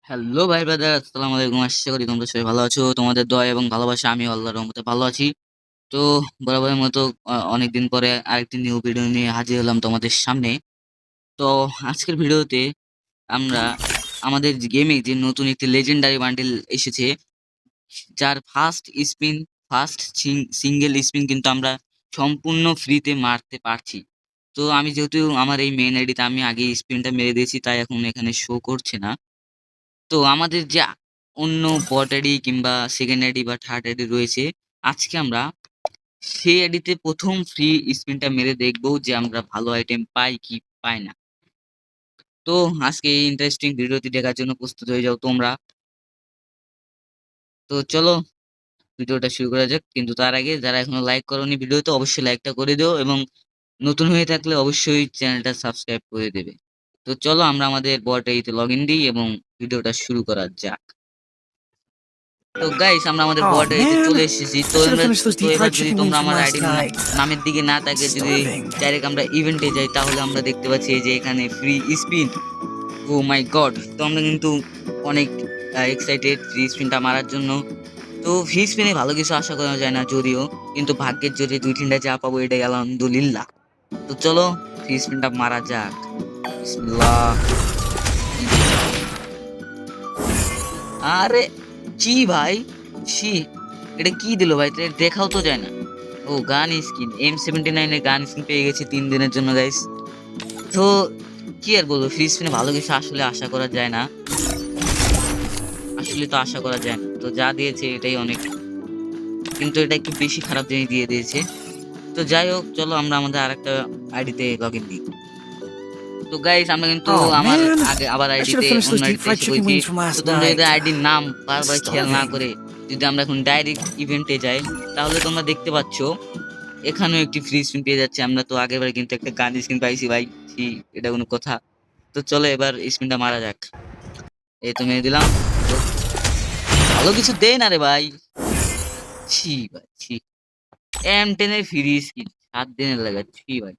Hello ভাই brother, আসসালামু আলাইকুম। আশা করি তোমরা সবাই ভালো আছো। তোমাদের দোয়া এবং ভালোবাসা আমি আল্লাহর রহমতে ভালো আছি। তো বরাবরের মতো অনেকদিন পরে আরেকটি নিউ ভিডিও নিয়ে হাজির হলাম তোমাদের সামনে। তো আজকের ভিডিওতে আমরা আমাদের গেমে যে নতুন একটি লেজেন্ডারি বান্ডিল এসেছে, যার ফার্স্ট সিঙ্গেল স্পিন কিন্তু আমরা সম্পূর্ণ ফ্রিতে মারতে পারছি। তো আমি যেহেতু আমার এই মেইন আইডিতে আমি আগে স্পিনটা মেরে দিয়েছি, তাই এখন এখানে শো করছে না। তো আমাদের যে অন্য বট আইডি কিংবা সেকেন্ড আইডি বা থার্ড আইডি রয়েছে, আজকে আমরা সেই আইডিতে প্রথম ফ্রি স্পিনটা মেরে দেখবো যে আমরা ভালো আইটেম পাই কি পাই না। তো আজকে এই ইন্টারেস্টিং ভিডিওটি দেখার জন্য প্রস্তুত হয়ে যাও তোমরা। তো চলো ভিডিওটা শুরু করা যাক, কিন্তু তার আগে যারা এখনো লাইক করোনি ভিডিওতে অবশ্যই লাইকটা করে দিও এবং নতুন হয়ে থাকলে অবশ্যই চ্যানেলটা সাবস্ক্রাইব করে দেবে। তো চলো আমরা আমাদের বট আইডিতে লগ ইন দিই এবং ভিডিওটা শুরু করা যাক। তো গাইস আমরা আমাদের Oh বট আইডিতে চলে man, এসেছি। I should have finished those তো deep এবার fried যদি chicken wings তোমরা from আমার last আইডির night. নামের দিকে না তাকে যদি Starving. ডাইরেক্ট আমরা ইভেন্টে যাই, তাহলে আমরা দেখতে পাচ্ছি এই যে এখানে ফ্রি স্পিন। ও মাই গড! তো আমরা কিন্তু অনেক এক্সাইটেড ফ্রি স্পিনটা মারার জন্য। তো ফ্রি স্পিনে ভালো কিছু আশা করা যায় না যদিও, কিন্তু ভাগ্যের জোরে ২-৩টা যা পাবো এটাই আলহামদুলিল্লাহ। তো চলো ফ্রি স্পিনটা মারা যাক। বিসমিল্লাহ। আরে কি ভাই, ছি! এটা কি দিল ভাই? এটা দেখাও তো যায় না। ও গান স্কিন, M79 এর গান স্কিন পেয়ে গেছি ৩ দিনের জন্য গাইস। তো কি আর বলবো, ফ্রি স্পিনে ভালো কিছু আসলে আশা করা যায় না। আসলে তো আশা করা যায় না। তো যা দিয়েছে এটাই অনেক। কিন্তু এটা একটু বেশি খারাপ জিনিস দিয়ে দিয়েছে। তো যাই হোক, চলো আমরা আমাদের আরেকটা আইডিতে লগইন দিই। তো গাইস আমরা কিন্তু Oh আমার man, আগে আবার I should have finished অন্য those deep আইডিতে fried এসে chicken পড়েছি। wings from তো last তোমরা যদি night. আইডির নাম বারবার খেয়াল না Starving. করে যদি আমরা এখন ডাইরেক্ট ইভেন্টে যাই, তাহলে তোমরা দেখতে পাচ্ছ এখানেও একটি ফ্রি স্পিন পেয়ে যাচ্ছে। আমরা তো আগেরবার কিন্তু একটা গান স্কিন পাইছি ভাই, ছি! এটা কোনো কথা? তো চলো এবার স্পিনটা মারা যাক। এই তো মেরে দিলাম। তো ভালো কিছু দে না রে ভাই, ছি ভাই ছি! M10 এর ফ্রি স্কিন 7 দিনের লাগা, ছি ভাই!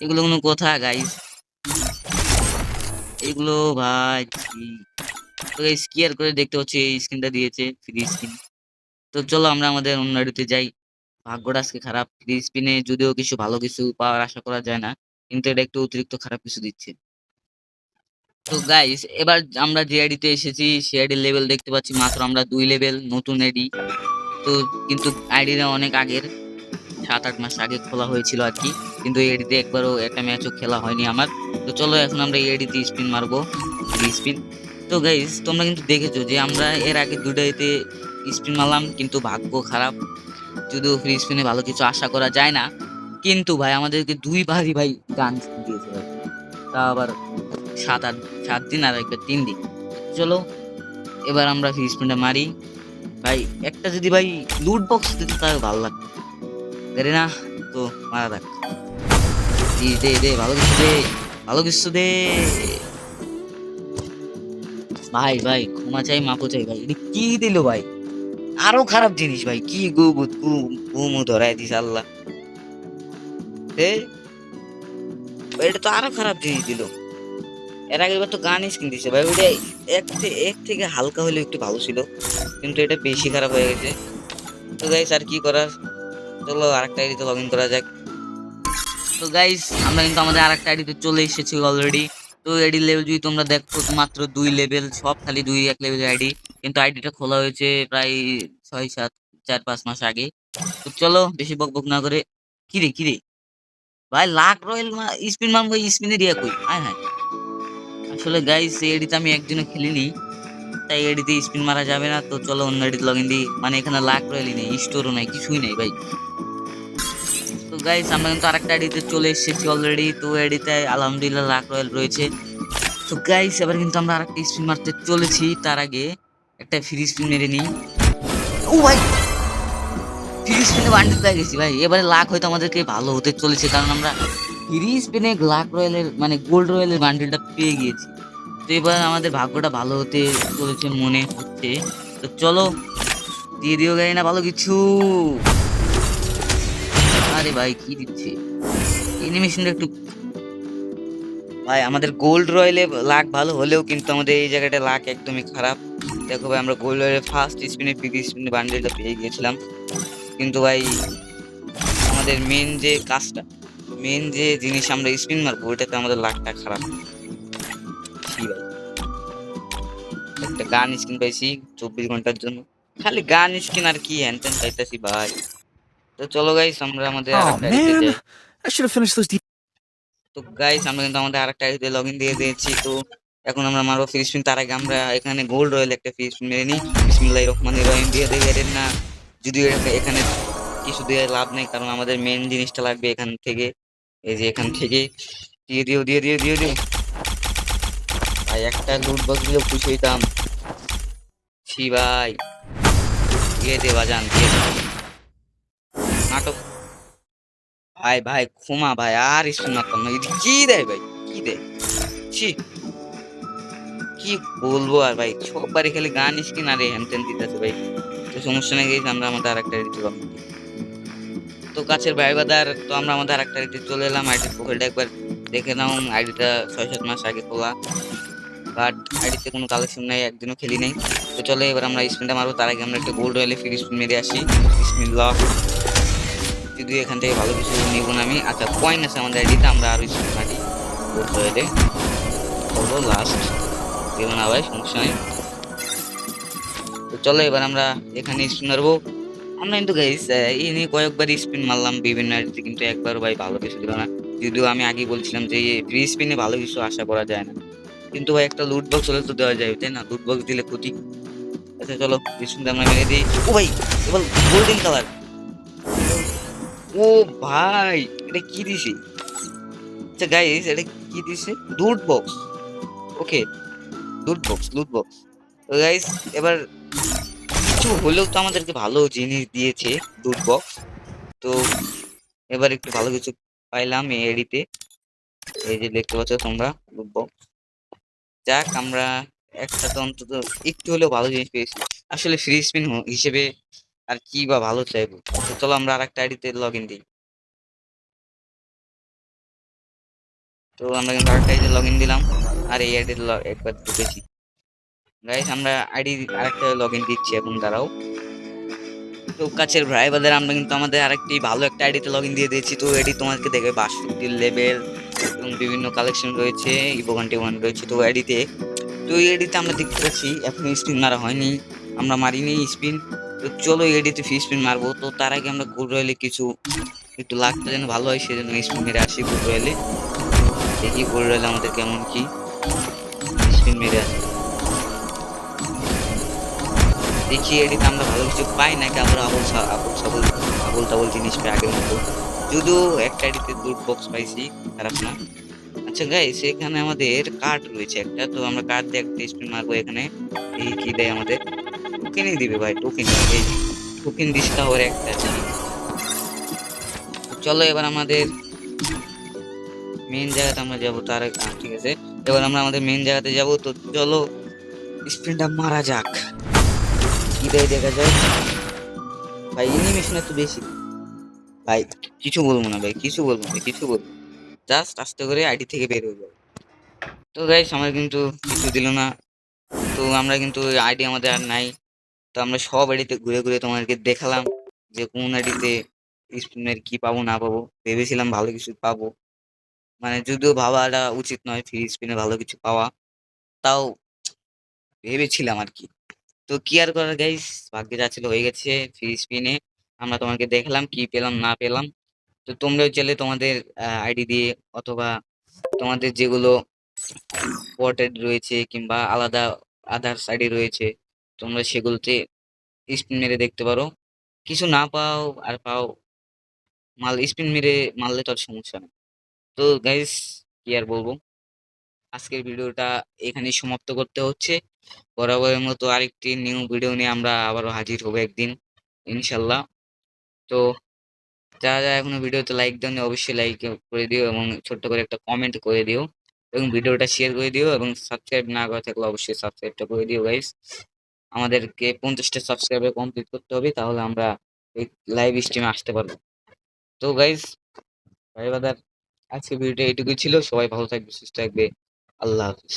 এগুলো কোনো কথা গাইস? এগুলো ভাই ছি! তো গাইস কি আর করে, দেখতে হচ্ছে এই স্কিনটা দিয়েছে ফ্রি স্কিন। তো চলো আমরা আমাদের অন্য আইডিতে যাই। ভাগ্যটা আজকে খারাপ। ফ্রি স্পিনে যদিও কিছু ভালো কিছু পাওয়ার আশা করা যায় না, কিন্তু এটা একটু অতিরিক্ত খারাপ কিছু দিচ্ছে। তো গাইস এবার আমরা যে আইডিতে এসেছি সে আইডির লেভেল দেখতে পাচ্ছি মাত্র আমরা ২ লেভেল, নতুন আইডি। তো কিন্তু আইডিটা অনেক আগের, ৭-৮ মাস আগে খোলা হয়েছিল আরকি। কিন্তু এই আইডিতে একবারও একটা ম্যাচও খেলা হয়নি আমার। তো চলো এখন আমরা এই আইডিতে স্পিন মারবো, ফ্রি স্পিন। তো গাইস তোমরা কিন্তু দেখেছো যে আমরা এর আগে ২ টা আইডিতে স্পিন মারলাম, কিন্তু ভাগ্য খারাপ। যদিও ফ্রি স্পিনে ভালো কিছু আশা করা যায় না, কিন্তু ভাই আমাদেরকে ২ বারই ভাই গান দিয়েছে ভাই। তাও আবার ৭ দিন আর একটা ৩ দিন। চলো এবার আমরা ফ্রি স্পিনটা মারি। ভাই একটা যদি ভাই লুট বক্স দিত তাহলে ভালো লাগতো। জানি না, তো মারা যাক। দে, দে, ভালো কিছু দে, ভালো কিছু দে। ভাই, ভাই ক্ষমা চাই, মাফও চাই ভাই। এটা কি দিল ভাই? আরো খারাপ জিনিস ভাই। কি গু ধরায় দিছে আল্লাহ। এ এটা তো আরো খারাপ জিনিস দিল। এর আগেরবার তো গান স্কিন দিছে ভাই। ওইটা এর থেকে হালকা হলে একটু ভালো ছিল, কিন্তু এটা বেশি খারাপ হয়ে গেছে। তো গাইস আর কি করার, চলো আরেকটা আইডিতে লগ ইন করা যাক। তো গাইস আমরা কিন্তু আমাদের আরেকটা আইডিতে চলে এসেছি অলরেডি। তো আইডির লেভেল যদি তোমরা দেখো তো মাত্র ২ লেভেল, সব খালি ২-১ লেভেলের আইডি। কিন্তু আইডিটা খোলা হয়েছে প্রায় ৬-৭ ৪-৫ মাস আগে। তো চলো বেশি বকবক না করে, কিরে কিরে ভাই লাক রয়েল স্পিন মারবো, স্পিনের ইয়া কই? হায় হায়! আসলে গাইস এই আইডিতে আমি একদিনও খেলিনি, তাই এই আইডিতে স্পিন মারা যাবে না। তো চলো অন্য আইডিতে লগইন দিই। মানে এখানে লাক রয়েলই নেই, স্টোরও নাই, কিছুই নাই ভাই। তো গাইস আমরা কিন্তু আরেকটা আইডিতে চলে এসেছি অলরেডি। তো আইডিতে আলহামদুলিল্লাহ লাক রয়েল রয়েছে। তো গাইস এবার কিন্তু আমরা আরেকটা স্পিন মারতে চলেছি, তার আগে একটা ফ্রি স্পিন মেরে নিই। ও ভাই, ফ্রি স্পিনে বান্ডিল পেয়ে গেছি ভাই। এবারে লাক হয়তো আমাদেরকে ভালো হতে চলেছে, কারণ আমরা ফ্রি স্পিনে লাক রয়েলের মানে গোল্ড রয়েলের বান্ডিলটা পেয়ে গিয়েছি। তো এবার আমাদের ভাগ্যটা ভালো হতে চলেছে মনে হচ্ছে। তো চলো দিয়ে দিও গাই না ভালো কিছু। আরে ভাই কি দিচ্ছে, অ্যানিমেশনটা একটু ভাই আমাদের গোল্ড রয়েলে লাক ভালো হলেও কিন্তু আমাদের এই জায়গাটা লাক একদমই খারাপ। দেখো ভাই আমরা গোল্ড রয়েলে ফার্স্ট স্পিনে পিভি স্পিনে বান্ডেলটা পেয়ে গিয়েছিলাম, কিন্তু ভাই আমাদের মেন যে কাজটা, মেন যে জিনিস আমরা স্পিন মারবো ওইটাতে আমাদের লাকটা খারাপ। ছি ভাই, একটা গান স্কিন পাইছি 24 ঘন্টার জন্য, খালি গান স্কিন আর কি হ্যান ত্যান পাইতাছি ভাই। তো চলো গাইস আমরা আমাদের আর Oh একটা আইডিতে যাই। man, I should have finished those deep. তো গাইস আমরা কিন্তু আমাদের আরেকটা আইডিতে লগ ইন দিয়ে দিয়েছি। তো এখন আমরা মারবো ফ্রি স্পিন, তার আগে আমরা এখানে গোল্ড রয়েল একটা ফ্রি স্পিন মেরে নিই। বিসমিল্লাহির রহমানির রহিম দিয়ে দেই এর না, যদিও এখানে কিছু দিয়ে লাভ নেই কারণ আমাদের মেন জিনিসটা লাগবে এখান থেকে, এই যে এখান থেকে। দিয়ে দিও দিয়ে দিও দিয়ে দিও ভাই, একটা লুট বক্স দিলেও খুশি হইতাম। ছি ভাই, দিয়ে দে বাজান দিয়ে দে। নাটক ভাই, ভাই ক্ষমা ভাই, আর স্পিন মারতাম না। এটা কি দেয় ভাই, কি দেয়, ছি কি বলবো আর ভাই, সববারই খালি গান স্কিন আর হ্যান ত্যান দিতেছে ভাই। তো সমস্যা নেই guys, আমরা আমাদের আরেকটা রিতে লগ ইন দিই। তো কাছের ভাই বাদার, তো আমরা আমাদের আরেকটা রিতে চলে এলাম। আইডির প্রোফাইলটা একবার দেখে নাও, আইডিটা 6-7 মাস আগে খোলা, বাট আইডিতে কোনো কালেকশন নাই, একদিনও খেলি নাই। তো চলো এবার আমরা স্পিনটা মারবো, তার আগে আমরা একটা গোল্ড রয়েলে ফ্রি স্পিন মেরে আসি। বিসমিল্লাহ, যদিও এখান থেকে ভালো কিছু নিব না আমি। আচ্ছা কয়েন আছে আমাদের আইডিতে, আমরা আরো স্পিন মারি গোল্ড রয়েলে। চলো লাস্ট দেবো না ভাই, সমস্যা নেই। তো চলো এবার আমরা এখানে স্পিন মারবো। আমরা কিন্তু গাইস এই নিয়ে কয়েকবার স্পিন মারলাম বিভিন্ন আইডিতে, কিন্তু একবারও ভাই ভালো কিছু দিল না। যদিও আমি আগে বলছিলাম যে ফ্রি স্পিনে ভালো কিছু আশা করা যায় না, কিন্তু ভাই একটা লুট বক্স হলে তো দেওয়া যায় তাই না, লুট বক্স দিলে ক্ষতি। আচ্ছা চলো স্পিনটা আমরা মেরে দিই। ও ভাই এবার গোল্ডেন কালার, ও ভাই এটা কি দিছে। আচ্ছা গাইস এটা কি দিছে, লুট বক্স, ওকে লুট বক্স লুট বক্স। তো গাইস এবার কিছু হলেও তো আমাদেরকে ভালো জিনিস দিয়েছে লুট বক্স। তো এবার একটু ভালো কিছু পাইলাম এই এডিতে, এই যে দেখতে পাচ্ছ তোমরা লুট বক্স। যাক আমরা একটা তো অন্তত একটু হলেও ভালো জিনিস পেয়েছি। আসলে ফ্রি স্পিন হিসেবে আর কি বা ভালো চাইবো। তো চলো আমরা আর একটা আইডিতে লগ ইন দিই। তো আমরা কিন্তু আরেকটা আইডিতে লগ ইন দিলাম, আর এই আইডিতে একবার ঢুকেছি। গাইস আমরা আইডি আরেকটা লগ ইন দিচ্ছি এখন, দাঁড়াও। তো কাছের ভাই বাদের আমরা কিন্তু আমাদের আরেকটি ভালো একটা আইডিতে লগ ইন দিয়ে দিয়েছি। তো এডি তোমাকে দেখবে 62 লেভেল এবং বিভিন্ন কালেকশন রয়েছে, ইভোগান টিভোগান রয়েছে তো এডিতে। তো এই এডিতে আমরা দেখতে পাচ্ছি এখন স্পিন মারা হয়নি, আমরা মারিনি স্পিন। তো চলো এডিতে ফ্রি স্পিন মারবো। তো তার আগে আমরা গোল্ড রয়েলে কিছু একটু লাখটা যেন ভালো হয় সেজন্য স্পিন মেরে আসি গোল্ড রয়েলে। দেখি গোল্ড রয়েলে আমাদের কেমন কি স্পিন মেরে আসি, দেখি এডিতে আমরা ভালো কিছু পাই নাকি আবার আবল তাবল জিনিস পাই আগের মতো। যদিও একটা এডিতে লুট বক্স পাইছি, খারাপ না। আচ্ছা গাইস এখানে আমাদের কার্ড রয়েছে একটা, তো আমরা কার্ড দিয়ে একটা স্পিন মারবো এখানে। এই কি দেয় আমাদের, টোকেনই দিবে ভাই, টোকেন। এই টোকেন দিশটা ওর একটা আছে। চলো এবার আমাদের মেইন জায়গাতে আমরা যাবো, তার ঠিক আছে। এবার আমরা আমাদের মেইন জায়গাতে যাব, তো চলো স্পিনটা মারা যাক, কি দেয় দেখা যায়। ভাই এনিমেশন একটু বেশি ভাই, কিছু বলবো না ভাই, কিছু বলবো না, কিছু বলবো, জাস্ট আস্তে করে আইডি থেকে বের হয়ে যাবে। তো গাইস আমার কিন্তু কিছু দিল না, তো আমরা কিন্তু আইডি আমাদের আর নাই। তো আমরা সব আইডিতে ঘুরে ঘুরে তোমাদেরকে দেখালাম যে কোন আইডিতে স্পিনের কি পাবো না পাবো। ভেবেছিলাম ভালো কিছু পাবো, মানে যদিও ভাবাটা উচিত নয় ফ্রি স্পিনে ভালো কিছু পাওয়া, তাও ভেবেছিলাম আর কি। তো কি আর করার গাইস, ভাগ্যে যা ছিল হয়ে গেছে। ফ্রি স্পিনে আমরা তোমাকে দেখালাম কি পেলাম না পেলাম। তো তোমরাও চাইলে তোমাদের আইডি দিয়ে অথবা তোমাদের যেগুলো বটেড রয়েছে কিংবা আলাদা আদার্স আইডি রয়েছে, তোমরা সেগুলোতে স্পিন মেরে দেখতে পারো। কিছু না পাও আর পাও, স্পিন মেরে মারলে তো আর সমস্যা নেই। তো গাইস কি আর বলবো, আজকের ভিডিওটা এখানেই সমাপ্ত করতে হচ্ছে। বরাবরের মতো আরেকটি নিউ ভিডিও নিয়ে আমরা আবারও হাজির হবো একদিন ইনশাল্লাহ। তো যারা যারা এখনো ভিডিওতে লাইক দেননি অবশ্যই লাইক করে দিও এবং ছোট্ট করে একটা কমেন্ট করে দিও এবং ভিডিওটা শেয়ার করে দিও, এবং সাবস্ক্রাইব না করা থাকলে অবশ্যই সাবস্ক্রাইবটা করে দিও গাইস। আমাদেরকে 50টা সাবস্ক্রাইবার কমপ্লিট করতে হবে, তাহলে আমরা এই লাইভ স্ট্রিমে আসতে পারবো। তো গাইস, বাই বাদার, আজকে ভিডিওটা এটুকুই ছিল। সবাই ভালো থাকবে, সুস্থ থাকবে। আল্লাহ হাফেজ।